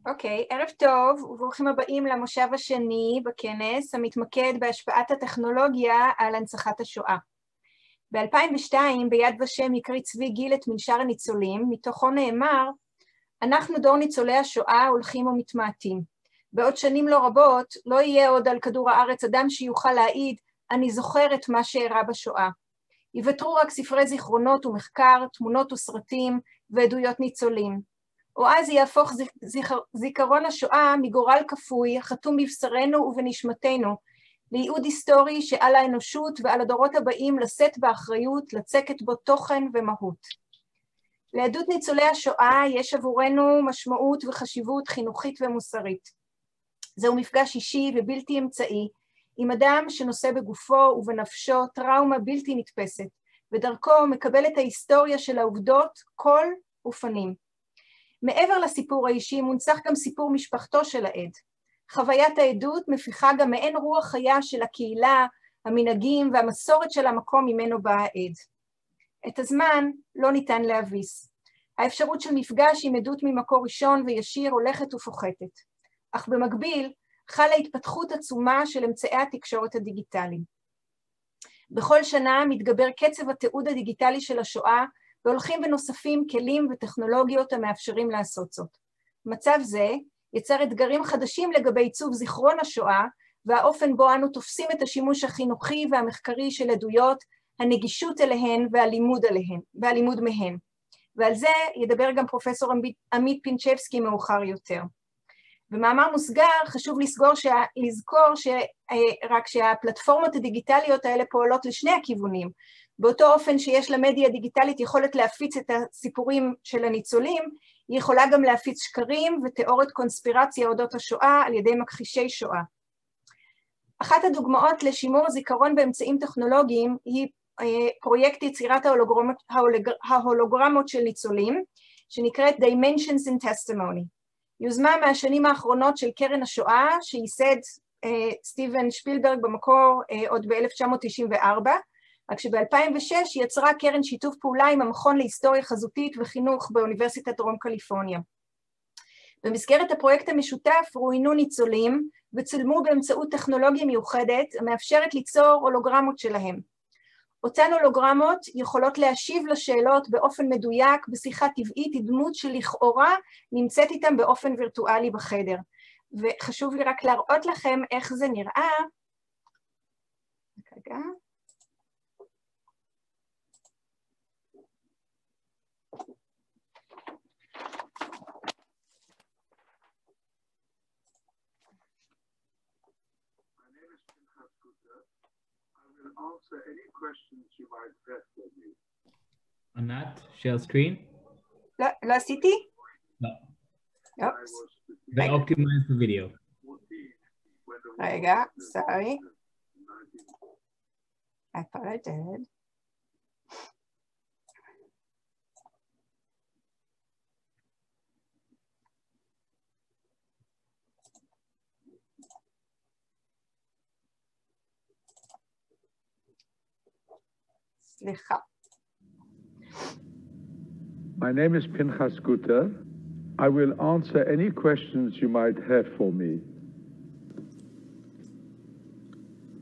אוקיי, ערב טוב וברוכים הבאים למושב השני בכנס המתמקד בהשפעת הטכנולוגיה על הנצחת השואה. ב-2002 ביד ושם הקריא צבי גיל את מנשר הניצולים, מתוכו נאמר, אנחנו דור ניצולי השואה הולכים ומתמעטים. בעוד שנים לא רבות לא יהיה עוד על כדור הארץ אדם שיוכל להעיד, אני זוכר את מה שאירע בשואה. יוותרו רק ספרי זיכרונות ומחקר, תמונות וסרטים ועדויות ניצולים. או אז יהפוך זיכרון השואה מגורל כפוי, חתום בבשרנו ובנשמתנו, לייעוד היסטורי שעל האנושות ועל הדורות הבאים לשאת באחריות, לצקת בו תוכן ומהות. לעדות ניצולי השואה יש עבורנו משמעות וחשיבות חינוכית ומוסרית. זהו מפגש אישי ובלתי אמצעי, עם אדם שנושא בגופו ובנפשו טראומה בלתי נתפסת, ודרכו מקבל את ההיסטוריה של העובדות, קול ופנים. מעבר לסיפור האישי מונצח גם סיפור משפחתו של העד. חוויית העדות מפיחה גם מעין רוח חיה של הקהילה, המנהגים והמסורת של המקום ממנו בא העד. את הזמן לא ניתן להביס. האפשרות של מפגש עם עדות ממקור ראשון וישיר הולכת ופוחתת. אך במקביל חלה התפתחות עצומה של אמצעי התקשורת הדיגיטליים. בכל שנה מתגבר קצב התיעוד הדיגיטלי של השואה, והולכים ונוספים כלים וטכנולוגיות המאפשרים לעשות זאת. מצב זה יצר אתגרים חדשים לגבי עיצוב זיכרון השואה, והאופן בו אנו תופסים את השימוש החינוכי והמחקרי של עדויות, הנגישות אליהן והלימוד מהן. ועל זה ידבר גם פרופסור עמית פינצ'בסקי מאוחר יותר. במאמר מוסגר חשוב לזכור רק שהפלטפורמות הדיגיטליות האלה פועלות לשני הכיוונים, באותו אופן שיש למדיה הדיגיטלית יכולת להפיץ את הסיפורים של הניצולים, היא יכולה גם להפיץ שקרים ותיאוריות קונספירציה אודות השואה על ידי מכחישי שואה. אחת הדוגמאות לשימור זיכרון באמצעים טכנולוגיים היא פרויקט יצירת ההולוגרמות של ניצולים, שנקראת Dimensions in Testimony. יוזמה מהשנים האחרונות של קרן השואה, שייסד סטיבן שפילברג במקור עוד ב-1994, רק שב-2006 יצרה קרן שיתוף פעולה עם המכון להיסטוריה חזותית וחינוך באוניברסיטת דרום קליפורניה. במסגרת הפרויקט המשותף רואיינו ניצולים וצולמו באמצעות טכנולוגיה מיוחדת המאפשרת ליצור הולוגרמות שלהם. אותן הולוגרמות יכולות להשיב לשאלות באופן מדויק בשיחה טבעית עם דמות שלכאורה נמצאת איתם באופן וירטואלי בחדר. וחשוב לי רק להראות לכם איך זה נראה. רגע. Answer any questions you might have for me. Anat, share screen? לא עשיתי? No. Oops. They optimize the video. רגע, sorry. I thought I did. My name is Pinchas Guter. I will answer any questions you might have for me.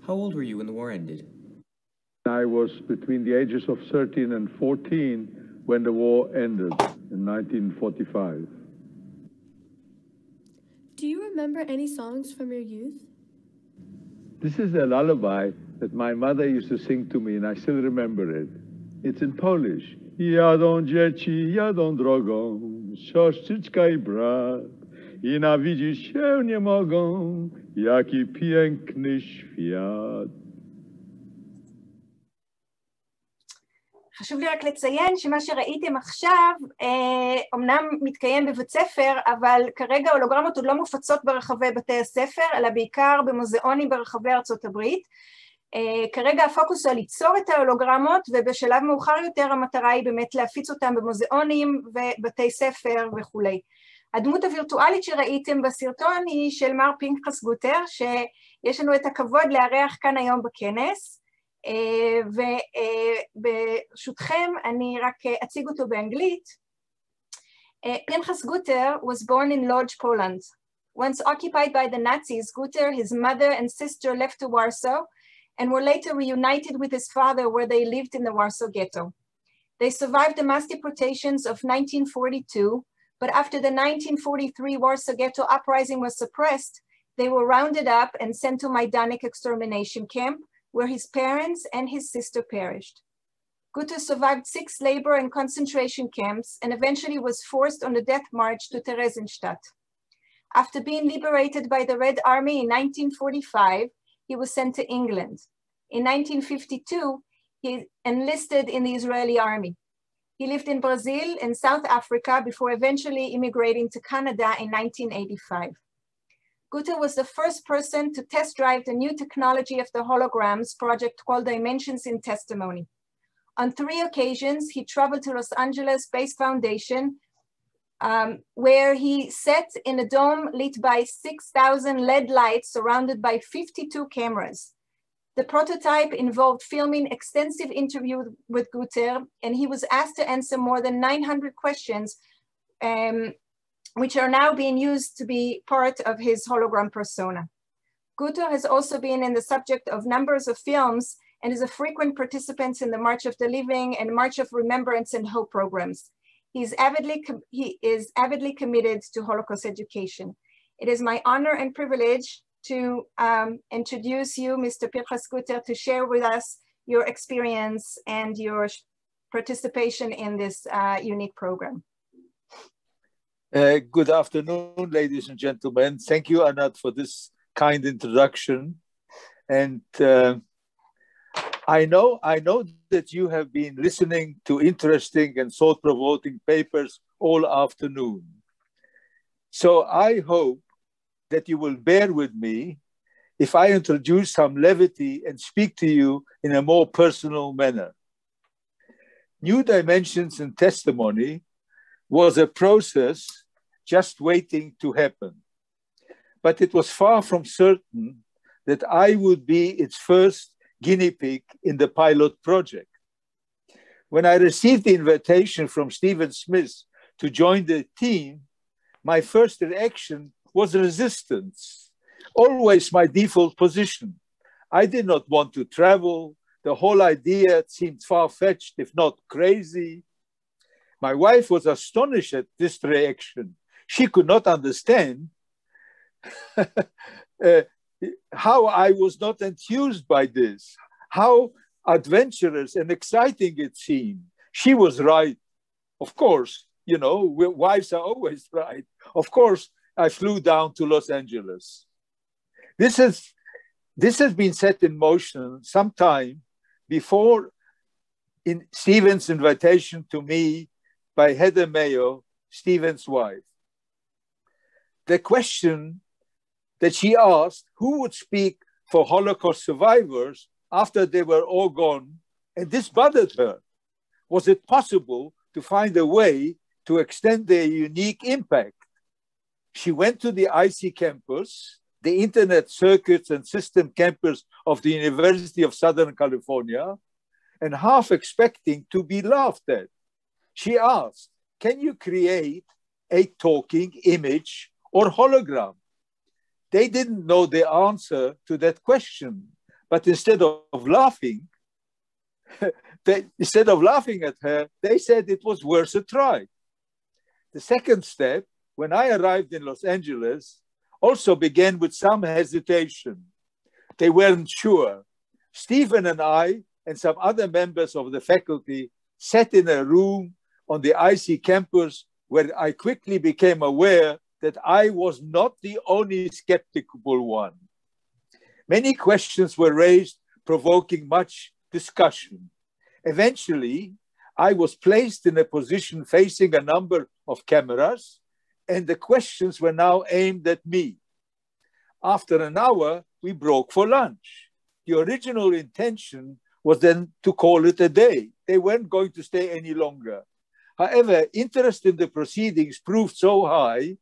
How old were you when the war ended? I was between the ages of 13 and 14 when the war ended in 1945. Do you remember any songs from your youth? This is a lullaby that my mother used to sing to me, and I still remember it. It's in Polish. Jadą dzieci, jadą drogą, siostrzyczka i brat, i nawidzieć się nie mogą, jaki piękny świat. חשוב לי רק לציין שמה שראיתם עכשיו, אמנם מתקיים בבית ספר, אבל כרגע הולוגרמות עוד לא מופצות ברחבי בתי הספר, אלא בעיקר במוזיאונים ברחבי ארצות הברית. כרגע הפוקוס הוא על ליצור את ההולוגרמות, ובשלב מאוחר יותר המטרה היא באמת להפיץ אותם במוזיאונים ובתי ספר וכו'. הדמות הווירטואלית שראיתם בסרטון היא של מר פינקס גוטר, שיש לנו את הכבוד לארח כאן היום בכנס, וברשותכם אני רק אציג אותו באנגלית. Pinchas Guter was born in Lodz, Poland. Once occupied by the Nazis, Guter, his mother and sister left to Warsaw and were later reunited with his father where they lived in the Warsaw Ghetto. They survived the mass deportations of 1942, but after the 1943 Warsaw Ghetto uprising was suppressed, they were rounded up and sent to Majdanek extermination camp, where his parents and his sister perished. Guter survived 6 labor and concentration camps and eventually was forced on the death march to Theresienstadt. After being liberated by the Red Army in 1945, he was sent to England. In 1952, he enlisted in the Israeli army. He lived in Brazil and South Africa before eventually immigrating to Canada in 1985. Guter was the first person to test drive the new technology of the holograms project called Dimensions in Testimony. On 3 occasions, he traveled to Los Angeles Space Foundation, where he sat in a dome lit by 6,000 LED lights surrounded by 52 cameras. The prototype involved filming extensive interviews with Guter, and he was asked to answer more than 900 questions, which are now being used to be part of his hologram persona. Guter has also been in the subject of numbers of films and is a frequent participant in the March of the Living and March of Remembrance and Hope programs. He is avidly committed to Holocaust education. It is my honor and privilege to introduce you, Mr. Pinchas Guter, to share with us your experience and your participation in this unique program. Good afternoon, ladies and gentlemen. Thank you, Anat, for this kind introduction. And I know that you have been listening to interesting and thought-provoking papers all afternoon. So I hope that you will bear with me if I introduce some levity and speak to you in a more personal manner. New Dimensions in Testimony was a process just waiting to happen. But it was far from certain that I would be its first guinea pig in the pilot project. When I received the invitation from Stephen Smith to join the team, my first reaction was resistance, always my default position. I did not want to travel. The whole idea seemed far-fetched, if not crazy. My wife was astonished at this reaction. She could not understand how I was not enthused by this, how adventurous and exciting it seemed. She was right. Of course, you know, wives are always right. Of course, I flew down to Los Angeles. This has been set in motion sometime before in Stephen's invitation to me by Heather Mayo, Stephen's wife. The question that she asked, who would speak for Holocaust survivors after they were all gone? And this bothered her. Was it possible to find a way to extend their unique impact? She went to the IC campus, the Internet Circuits and System campus of the University of Southern California, and half expecting to be laughed at. She asked, can you create a talking image or hologram? They didn't know the answer to that question, but instead of laughing at her, they said it was worth a try. The second step, when I arrived in Los Angeles, also began with some hesitation. They weren't sure. Stephen and I and some other members of the faculty sat in a room on the IC campus where I quickly became aware that I was not the only skeptical one. Many questions were raised, provoking much discussion. Eventually, I was placed in a position facing a number of cameras, and the questions were now aimed at me. After an hour, we broke for lunch. The original intention was then to call it a day. They weren't going to stay any longer. However, interest in the proceedings proved so high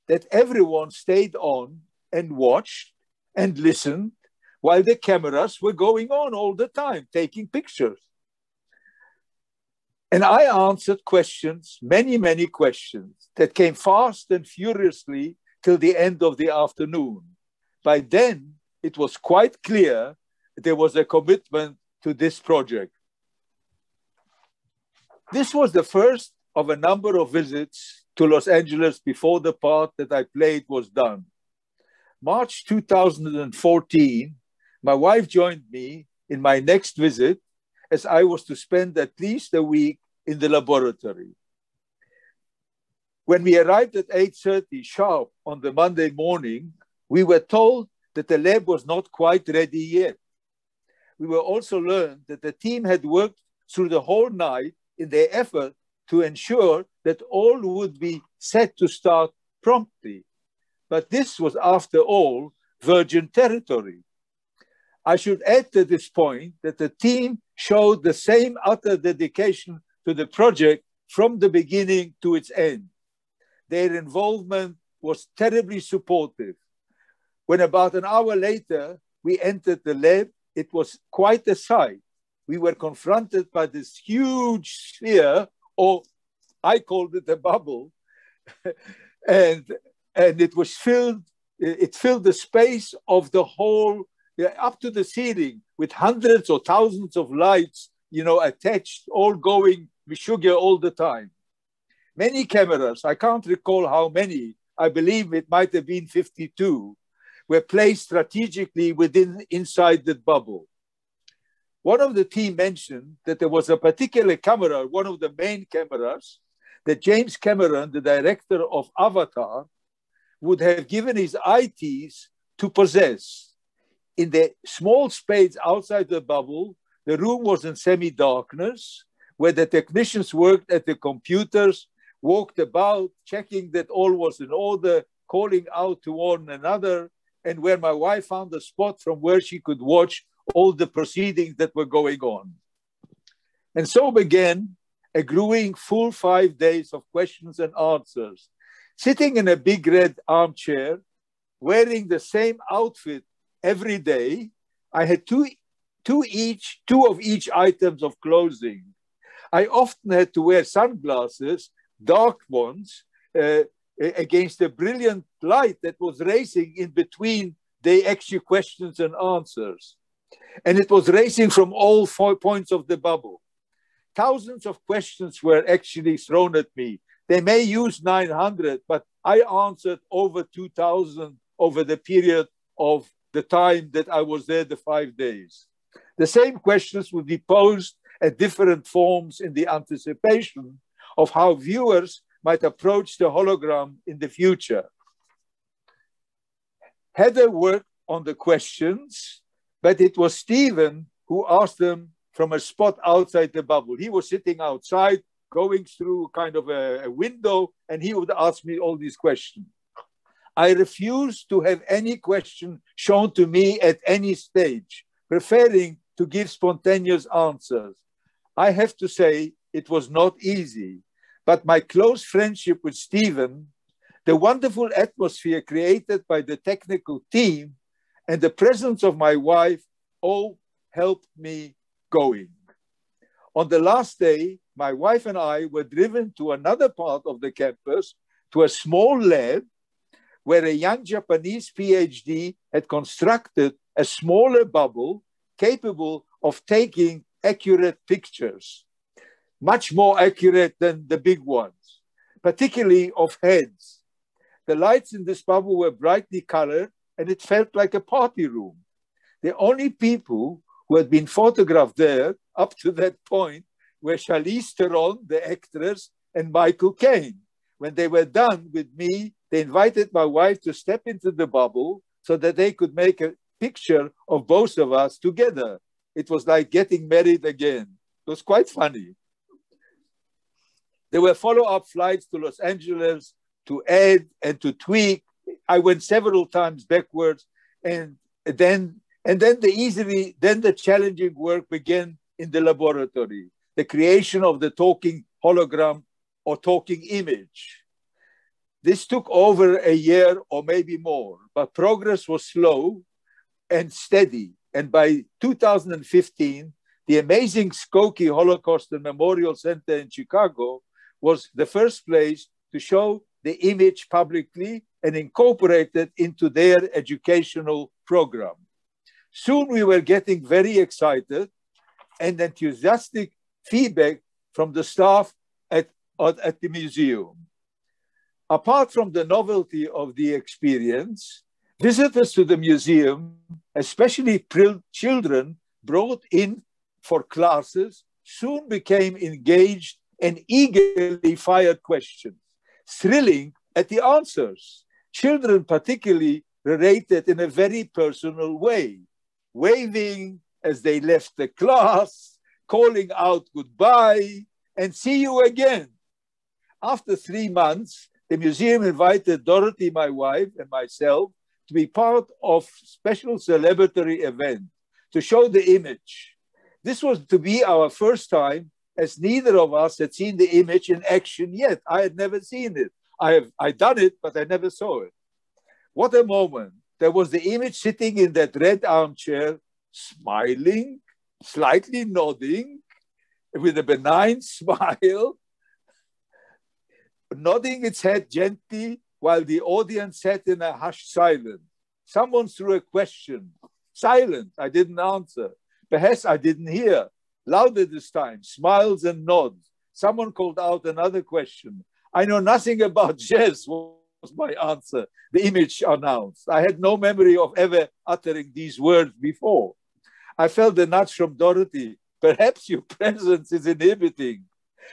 that everyone stayed on and watched and listened while the cameras were going on all the time, taking pictures. And I answered questions, many, many questions that came fast and furiously till the end of the afternoon. By then, it was quite clear there was a commitment to this project. This was the first of a number of visits to Los Angeles before the part that I played was done. March 2014, my wife joined me in my next visit, as I was to spend at least a week in the laboratory. When we arrived at 8:30 sharp on the Monday morning, we were told that the lab was not quite ready yet. We were also learned that the team had worked through the whole night in their effort to ensure that all would be set to start promptly. But this was, after all, virgin territory. I should add to this point that the team showed the same utter dedication to the project from the beginning to its end. Their involvement was terribly supportive. When about an hour later we entered the lab, it was quite a sight. We were confronted by this huge sphere, or I called it a bubble, and it was filled. It filled the space of the whole, up to the ceiling, with hundreds or thousands of lights, attached, all going sugar all the time. Many cameras, I can't recall how many, I believe it might have been 52, were placed strategically inside the bubble. One of the team mentioned that there was a particular camera, one of the main cameras, that James Cameron, the director of Avatar, would have given his ITs to possess. In the small space outside the bubble, the room was in semi-darkness, where the technicians worked at the computers, walked about, checking that all was in order, calling out to one another, and where my wife found a spot from where she could watch all the proceedings that were going on. And so began a grueling full 5 days of questions and answers. Sitting in a big red armchair, wearing the same outfit every day, I had two of each items of clothing. I often had to wear sunglasses, dark ones, against the brilliant light that was racing in between the extra questions and answers. And it was racing from all 4 points of the bubble. Thousands of questions were actually thrown at me. They may use 900, but I answered over 2,000 over the period of the time that I was there, the 5 days. The same questions would be posed at different forms in the anticipation of how viewers might approach the hologram in the future. Heather worked on the questions, but it was Stephen who asked them from a spot outside the bubble. He was sitting outside, going through kind of a window, and he would ask me all these questions. I refused to have any question shown to me at any stage, preferring to give spontaneous answers. I have to say it was not easy, but my close friendship with Stephen, the wonderful atmosphere created by the technical team, and the presence of my wife all helped me going. On the last day, my wife and I were driven to another part of the campus, to a small lab where a young Japanese PhD had constructed a smaller bubble capable of taking accurate pictures, much more accurate than the big ones, particularly of heads. The lights in this bubble were brightly colored, and it felt like a party room. The only people who had been photographed there up to that point were Charlize Theron, the actress, and Michael Caine. When they were done with me, they invited my wife to step into the bubble so that they could make a picture of both of us together. It was like getting married again. It was quite funny. There were follow-up flights to Los Angeles to add and to tweak. I went several times backwards, and then the challenging work began in the laboratory, the creation of the talking hologram or talking image. This took over a year or maybe more, but progress was slow and steady. And by 2015, The amazing Skokie Holocaust and Memorial Center in Chicago was the first place to show the image publicly and incorporate it into their educational program. Soon we were getting very excited and enthusiastic feedback from the staff at the museum. Apart from the novelty of the experience, visitors to the museum, especially children brought in for classes, soon became engaged and eagerly fired questions, thrilling at the answers. Children particularly related in a very personal way, waving as they left the class, calling out goodbye, and see you again. After 3 months, the museum invited Dorothy, my wife, and myself to be part of a special celebratory event to show the image. This was to be our first time, as neither of us had seen the image in action yet. I had never seen it. I'd done it, but I never saw it. What a moment. There was the image sitting in that red armchair, smiling, slightly nodding, with a benign smile, nodding its head gently while the audience sat in a hushed silence. Someone threw a question. Silent, I didn't answer. Perhaps I didn't hear. Louder this time, smiles and nods. Someone called out another question. I know nothing about jazz, was my answer. The image announced. I had no memory of ever uttering these words before. I felt a nudge from Dorothy. Perhaps your presence is inhibiting.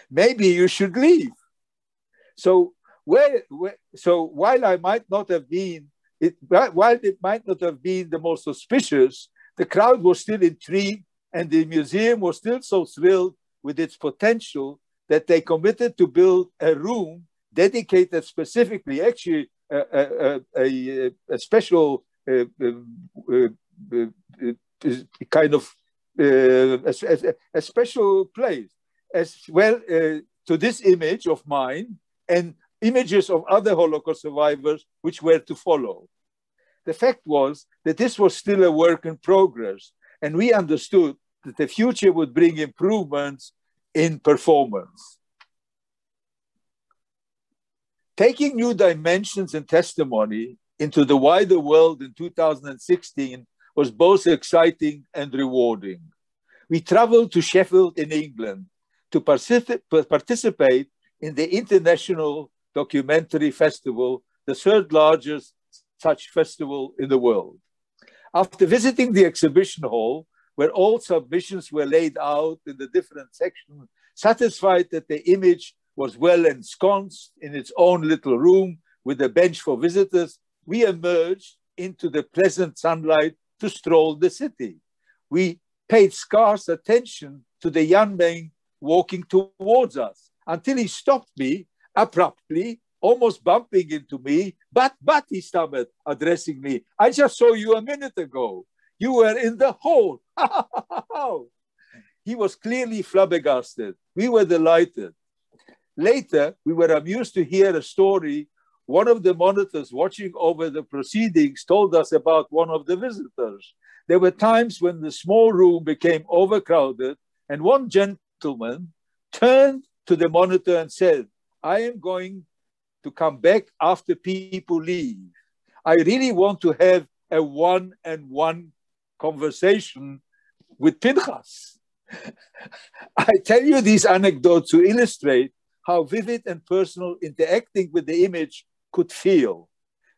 Maybe you should leave. So while it might not have been the most auspicious, the crowd was still intrigued, and the museum was still so thrilled with its potential that they committed to build a room dedicated specifically, actually a special kind of a special place as well to this image of mine and images of other Holocaust survivors which were to follow. The fact was that this was still a work in progress, and we understood that the future would bring improvements in performance. Taking new dimensions and testimony into the wider world in 2016 was both exciting and rewarding. We traveled to Sheffield in England to participate in the International Documentary Festival, the third largest such festival in the world. After visiting the exhibition hall, where all submissions were laid out in the different sections, satisfied that the image was well ensconced in its own little room with a bench for visitors, we emerged into the pleasant sunlight to stroll the city. We paid scarce attention to the young man walking towards us until he stopped me abruptly, almost bumping into me. But he stammered, addressing me, I just saw you a minute ago. You were in the hall. He was clearly flabbergasted. We were delighted. Later, we were amused to hear a story. One of the monitors watching over the proceedings told us about one of the visitors. There were times when the small room became overcrowded, and one gentleman turned to the monitor and said, I am going to come back after people leave. I really want to have a one-on-one conversation with Pinchas. I tell you these anecdotes to illustrate how vivid and personal interacting with the image could feel.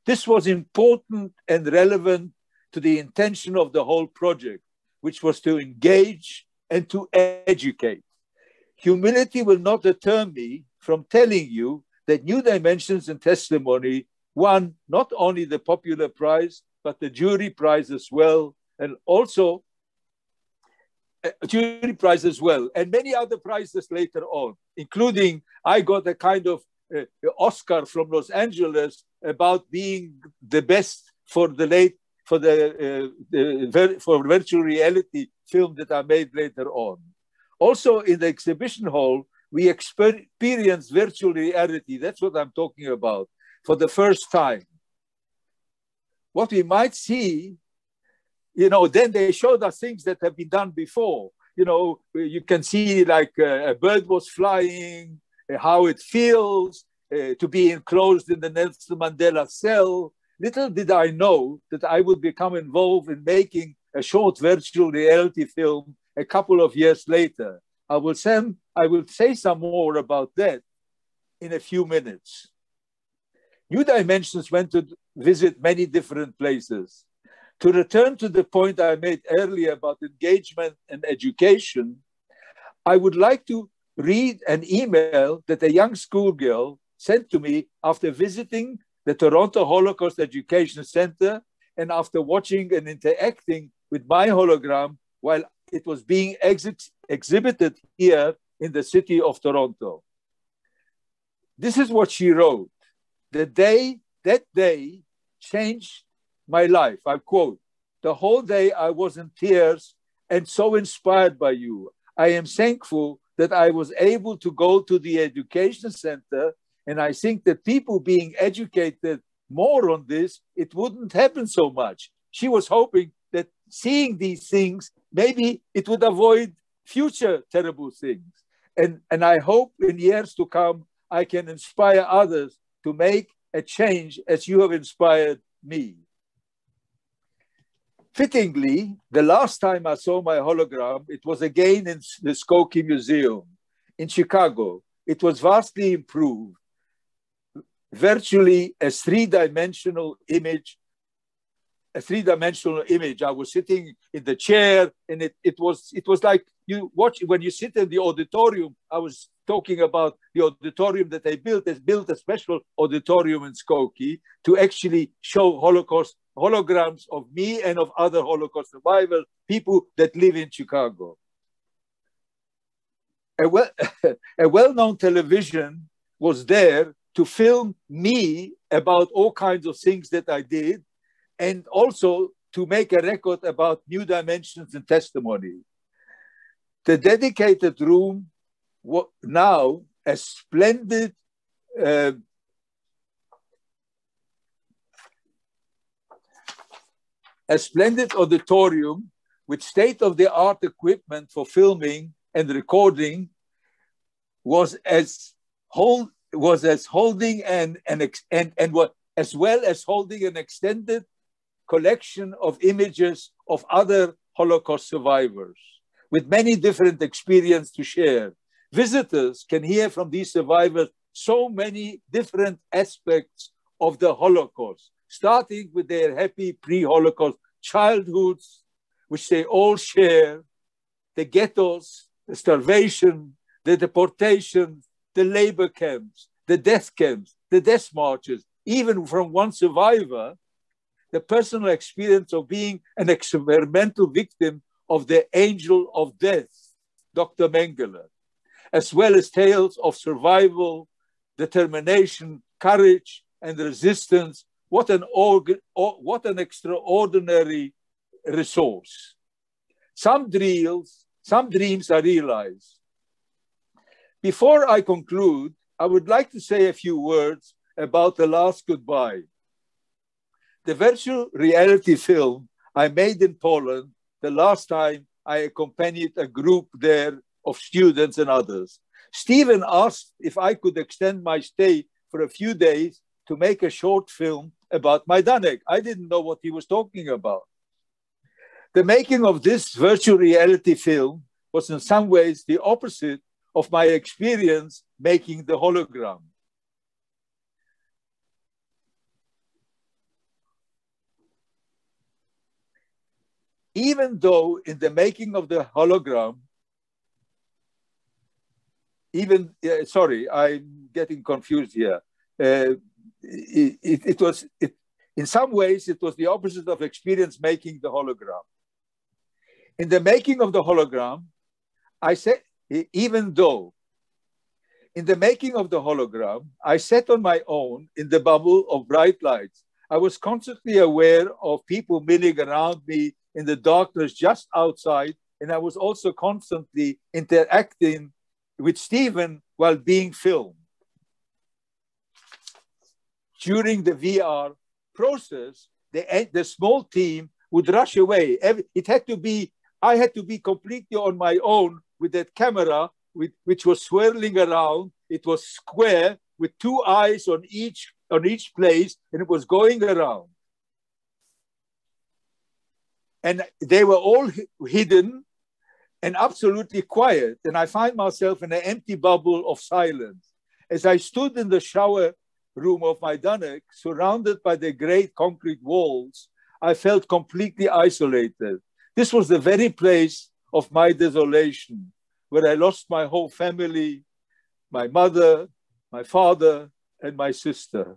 This was important and relevant to the intention of the whole project, which was to engage and to educate. Humility will not deter me from telling you that New Dimensions and Testimony won not only the popular prize, but the jury prize as well, and also jury prize as well, and many other prizes later on, including I got a kind of Oscar from Los Angeles about being the best for virtual reality film that I made later on. Also in the exhibition hall, we experienced virtual reality. That's what I'm talking about for the first time. What we might see, then they showed us things that have been done before. you know, you can see like a bird was flying, how it feels to be enclosed in the Nelson Mandela cell. Little did I know that I would become involved in making a short virtual reality film a couple of years later. I will say some more about that in a few minutes. New Dimensions went to visit many different places. To return to the point I made earlier about engagement and education, I would like to read an email that a young schoolgirl sent to me after visiting the Toronto Holocaust Education Center and after watching and interacting with my hologram while it was being exhibited here in the city of Toronto. This is what she wrote. That day changed my life. I quote, "The whole day I was in tears and so inspired by you. I am thankful that I was able to go to the education center, and I think that people being educated more on this, it wouldn't happen so much." She was hoping that seeing these things, maybe it would avoid future terrible things. And I hope in years to come, I can inspire others to make a change as you have inspired me. Fittingly, the last time I saw my hologram, it was again in the Skokie Museum in Chicago. It was vastly improved, virtually a three-dimensional image. I was sitting in the chair, and it was like you watch when you sit in the auditorium. I was talking about the auditorium that they built. They built a special auditorium in Skokie to actually show Holocaust holograms of me and of other Holocaust survivors, people that live in Chicago. A well-known television was there to film me about all kinds of things that I did, and also to make a record about New Dimensions and testimony. The dedicated room, now a splendid auditorium with state-of-the-art equipment for filming and recording, was as holding as well as holding an extended collection of images of other Holocaust survivors with many different experiences to share. Visitors can hear from these survivors so many different aspects of the Holocaust, starting with their happy pre-Holocaust childhoods, which they all share, the ghettos, the starvation, the deportation, the labor camps, the death marches, even from one survivor, the personal experience of being an experimental victim of the angel of death, Dr. Mengele, as well as tales of survival, determination, courage, and resistance. What an extraordinary resource. Some dreams are realized. Before I conclude, I would like to say a few words about The Last Goodbye. The virtual reality film I made in Poland the last time I accompanied a group there of students and others. Stephen asked if I could extend my stay for a few days to make a short film about Majdanek. I didn't know what he was talking about. The making of this virtual reality film was in some ways the opposite of my experience making the hologram. Even though in the making of the hologram, sorry, I'm getting confused here. In some ways, it was the opposite of experience making the hologram. In the making of the hologram, I said, even though in the making of the hologram, I sat on my own in the bubble of bright lights. I was constantly aware of people milling around me in the darkness just outside, and I was also constantly interacting with Stephen while being filmed. During the VR process, the small team would rush away. It had to be I had to be completely on my own with that camera, which was swirling around. It was square with two eyes on each place, and it was going around. And they were all hidden and absolutely quiet. And I find myself in an empty bubble of silence. As I stood in the shower room of Majdanek, surrounded by the great concrete walls, I felt completely isolated. This was the very place of my desolation, where I lost my whole family, my mother, my father, and my sister.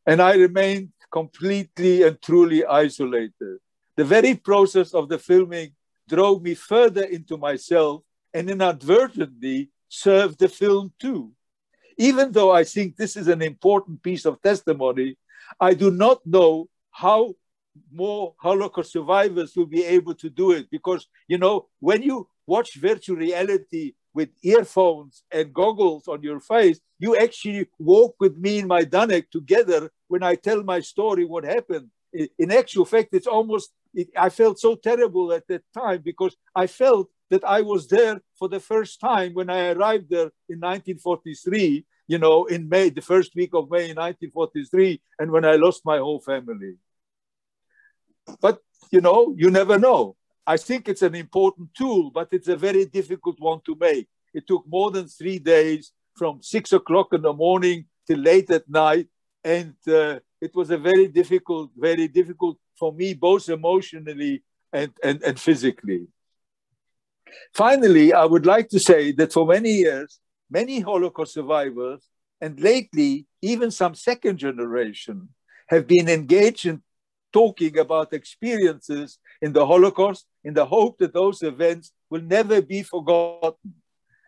And I remained completely and truly isolated. The very process of the filming drove me further into myself and inadvertently served the film too. Even though I think this is an important piece of testimony, I do not know how more Holocaust survivors will be able to do it, because, you know, when you watch virtual reality with earphones and goggles on your face, you actually walk with me in Majdanek together when I tell my story, what happened. In actual fact, it's almost, I felt so terrible at that time, because I felt that I was there for the first time when I arrived there in 1943, you know, in May, the first week of May in 1943, and when I lost my whole family. But, you know, you never know. I think it's an important tool, but it's a very difficult one to make. It took more than 3 days, from 6 o'clock in the morning till late at night. And it was a very difficult for me, both emotionally and physically. Finally, I would like to say that for many years, many Holocaust survivors, and lately even some second generation, have been engaged in talking about experiences in the Holocaust in the hope that those events will never be forgotten.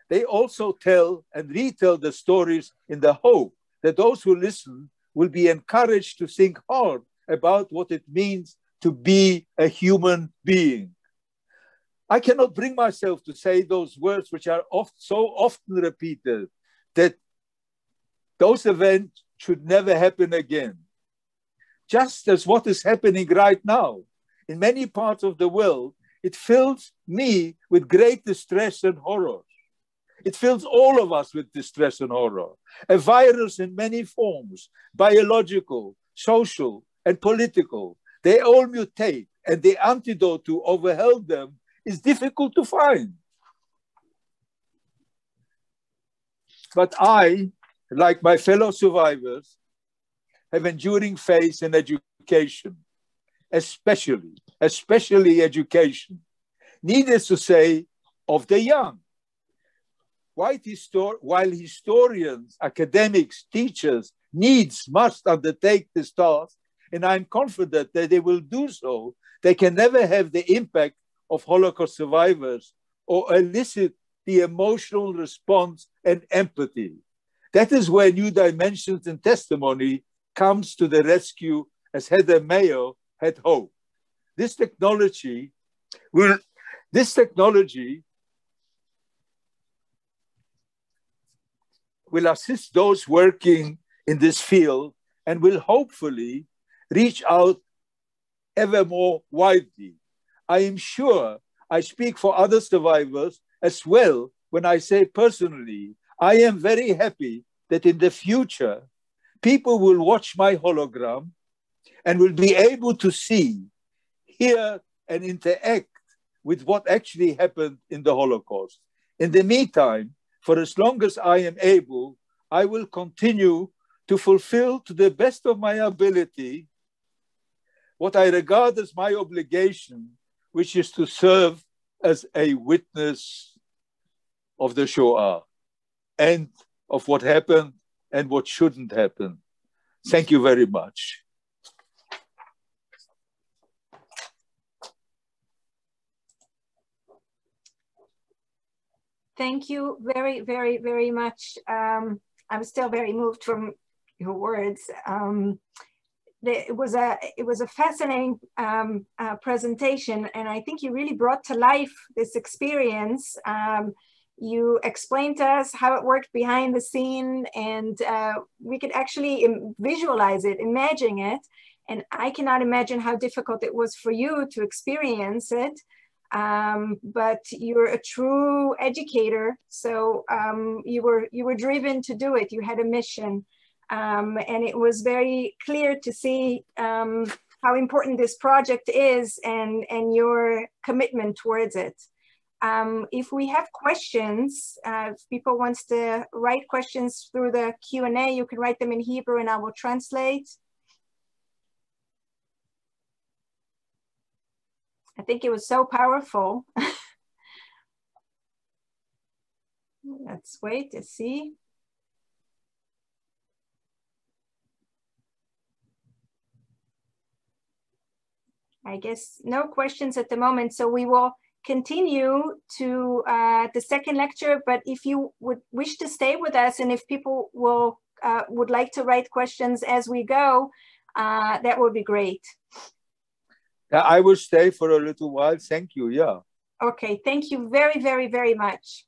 They also tell and retell the stories in the hope that those who listen will be encouraged to think hard about what it means to be a human being. I cannot bring myself to say those words which are so often repeated, that those events should never happen again. Just as what is happening right now in many parts of the world, it fills me with great distress and horror. It fills all of us with distress and horror. A virus in many forms, biological, social, and political, they all mutate, and the antidote to overwhelm them is difficult to find. But I, like my fellow survivors, have enduring faith in education, especially education. Needless to say, of the young. While historians, academics, teachers, must undertake this task, and I'm confident that they will do so, they can never have the impact of Holocaust survivors or elicit the emotional response and empathy. That is where New Dimensions in Testimony comes to the rescue, as Heather Mayo had hoped. This technology will assist those working in this field and will hopefully reach out ever more widely. I am sure I speak for other survivors as well when I say personally, I am very happy that in the future, people will watch my hologram and will be able to see, hear, and interact with what actually happened in the Holocaust. In the meantime, for as long as I am able, I will continue to fulfill to the best of my ability what I regard as my obligation, which is to serve as a witness of the Shoah and of what happened and what shouldn't happen. Thank you very much. Thank you very, very, very much. I'm still very moved from your words. It was a fascinating presentation, and I think you really brought to life this experience. You explained to us how it worked behind the scene, and we could actually visualize it, imagine it, And I cannot imagine how difficult it was for you to experience it. But you're a true educator, so you were driven to do it. You had a mission, and it was very clear to see how important this project is and your commitment towards it. If we have questions, if people wants to write questions through the Q&A, you can write them in Hebrew and I will translate. I think it was so powerful. Let's wait to see. I guess no questions at the moment, so we will continue to the second lecture, but if you would wish to stay with us and if people will would like to write questions as we go, that would be great. I will stay for a little while. Thank you. Yeah. Okay. Thank you very, very, very much.